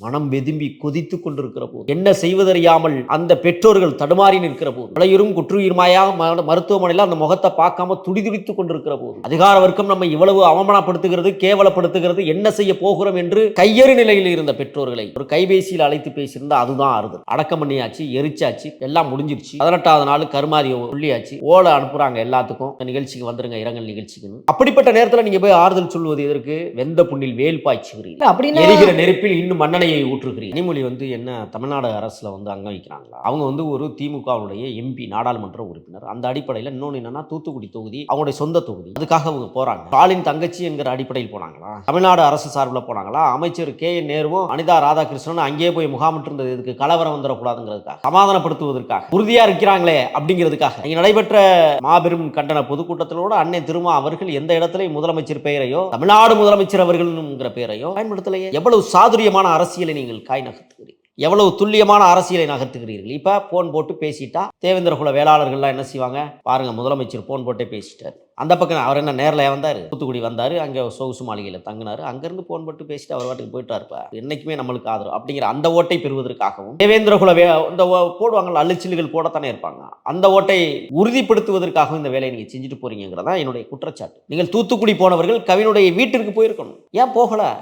மனம் வெதும்பி கொதித்துக் கொண்டிருக்கிற போது, என்ன செய்வதறியாமல் அந்த பெற்றோர்கள் தடுமாறி நிற்கிற போது, இளையரும் குற்றுயிருமாயாக மருத்துவமனையில் அந்த முகத்தை பார்க்காம துடிதுடித்துக் கொண்டிருக்கிற போது, அதிகார வர்க்கம் நம்ம இவ்வளவு அவமானப்படுத்துகிறது, கேவலப்படுத்துகிறது, என்ன செய்ய போகிறோம் என்று கையறு நிலையில் இருந்த பெற்றோர்களை ஒரு கைபேசியில் அழைத்து பேசியிருந்தா அதுதான் ஆறுதல். அடக்கம் பண்ணியாச்சு, எரிச்சாச்சு, எல்லாம் முடிஞ்சிருச்சு. 18வது நாள் கருமாதி சொல்லியாச்சு, ஓலை அனுப்புறாங்க எல்லாத்துக்கும், நிகழ்ச்சிக்கு வந்துருங்க, இரங்கல் நிகழ்ச்சிக்கு. அப்படிப்பட்ட நேரத்தில் நீங்க போய் ஆறுதல் சொல்வது எதற்கு? வெந்த புண்ணில் வேல் பாய்ச்சுகிறீர்கள், எரிகிற நெருப்பில் இன்னும் மண்ணெண்ணெயை ஊற்றுகிறீர்கள். கனிமொழி என்ன தமிழ்நாடு அரசுல அங்கம் வைக்கிறாங்களா? அவங்க ஒரு திமுகவுடைய எம்பி, நாடாளுமன்ற உறுப்பினர். அந்த அடிப்படையில் இன்னொன்னு என்னன்னா, தூத்துக்குடி தொகுதி அவங்களுடைய சொந்த தொகுதி, அதுக்காக அவங்க போறாங்க. ஸ்டாலின் தங்கச்சி என்கிற அடிப்படையில் போனாங்களா? தமிழ்நாடு அரசு சார்பில் போனாங்களா? அமைச்சர் கே.என். நேருவும் அனிதா ராதாகிருஷ்ணன் அங்கேயே போய் முகாமிட்டு இருந்தது எதுக்கு? கலவரம் வந்துடக்கூடாதுங்கிறதுக்காக, சமாதானப்படுத்துவதற்காக, உறுதியா இருக்கிறாங்களே அப்படிங்கிறதுக்காக. இங்க நடைபெற்ற மாபெரும் கண்டன பொதுக்கூட்டத்திலோட அன்னை திருமா அவர்கள் எந்த இடத்திலையும் முதலமைச்சர் பெயரையோ, தமிழ்நாடு முதலமைச்சர் அவர்கள் பெயரையோ பயன்படுத்தலையே. எவ்வளவு சாதுரியமான அரசியலை நீங்கள் காய் நகர்த்துகிறீர்கள், எவ்வளவு துல்லியமான அரசியலை நகர்த்துகிறீர்கள். இப்ப போன் போட்டு பேசிட்டா தேவேந்திர குல வேளாளர்கள்லாம் என்ன செய்வாங்க பாருங்க, முதலமைச்சர் போன் போட்டே பேசிட்டார். அந்த பக்கம் அவர் என்ன நேரில் வந்தார், தூத்துக்குடி வந்தார், அங்கே சொகுசு மாளிகையில் தங்கினார், அங்கேருந்து போன் போட்டு பேசிட்டு அவர் வாட்டுக்கு போயிட்டாருப்பா, என்னைக்குமே நம்மளுக்கு ஆதரவு அப்படிங்கிற அந்த ஓட்டை பெறுவதற்காகவும், தேவேந்திர குல இந்த போடுவாங்க அள்ளிச்சில்லுகள் போடத்தானே இருப்பாங்க, அந்த ஓட்டை உறுதிப்படுத்துவதற்காகவும் இந்த வேலையை நீங்கள் செஞ்சுட்டு போறீங்கிறதா என்னுடைய குற்றச்சாட்டு. நீங்கள் தூத்துக்குடி போனவர்கள் கவினுடைய வீட்டிற்கு போயிருக்கணும், ஏன் போகல?